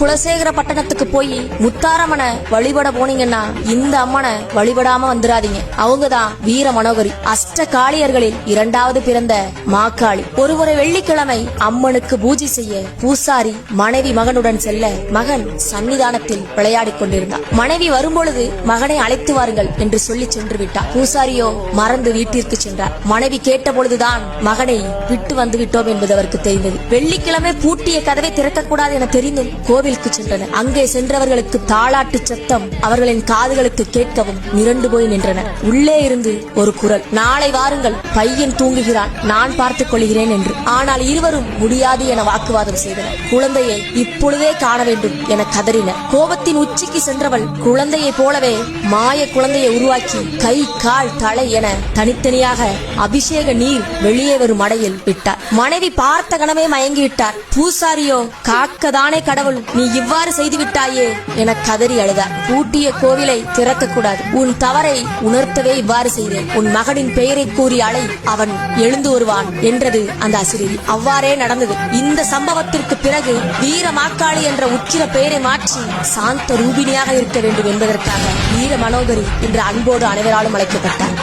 குலசேகர பட்டணத்துக்கு போய் முத்தாரம்மனை வழிபட போனீங்கன்னா இந்த அம்மனை வழிபடாம வந்துடாதீங்க. அவங்கதான் வீர மனோகரி, அஷ்ட காளியர்களில் இரண்டாவது பிறந்த மாக்காளி. ஒருமுறை வெள்ளிக்கிழமை அம்மனுக்கு பூஜை செய்ய பூசாரி மனைவி மகனுடன் செல்ல மகன் சன்னிதானத்தில் விளையாடிக் கொண்டிருந்தார். மனைவி வரும்பொழுது மகனை அழைத்து வாருங்கள் என்று சொல்லி சென்று விட்டார். பூசாரியோ மறந்து வீட்டிற்கு சென்றார். மனைவி கேட்ட பொழுதுதான் மகனை விட்டு வந்து விட்டோம் என்பது அவருக்கு தெரிந்தது. வெள்ளிக்கிழமை பூட்டிய கதவை திறக்கக்கூடாது என தெரிந்தும் கோவிலுக்கு சென்றனர். அங்கே சென்றவர்களுக்கு தாளாட்டு சத்தம் அவர்களின் காதுகளுக்கு கேட்கவும் மிரண்டு போய் நின்றனர். உள்ளே இருந்து ஒரு குரல், நாளை வாருங்கள், பையன் தூங்குகிறான், நான் பார்த்துக் கொள்கிறேன் என்று. ஆனால் இருவரும் முடியாது என வாக்குவாதம் செய்தனர். குழந்தையை இப்பொழுதே காண வேண்டும் என கதறினர். கோபத்தின் உச்சிக்கு சென்றவள் குழந்தையை போலவே மாய குழந்தையை உருவாக்கி கை கால் தலை என தனித்தனியாக அபிஷேக நீர் வெளியே வரும் மடையில் விட்டார். மனைவி பார்த்த கணமே மயங்கிவிட்டார். பூசாரியோ காக்கதானே கடவுள், நீ இவ்வாறு செய்து விட்டாயே என கதறி அழுதார். பூட்டிய கோவிலை திறக்க கூடாது, உன் தவறை உணர்த்தவே இவ்வாறு செய்தேன், உன் மகனின் பெயரை கூறி அழை, அவன் எழுந்து வருவான் என்றது அந்த அசிரிதி. அவ்வாறே நடந்தது. இந்த சம்பவத்திற்கு பிறகு வீர மாக்காளி என்ற உச்சிர பெயரை மாற்றி சாந்த ரூபிணியாக இருக்க வேண்டும் என்பதற்காக வீர மனோகரி என்ற அன்போடு அனைவராலும் அழைக்கப்பட்டார்.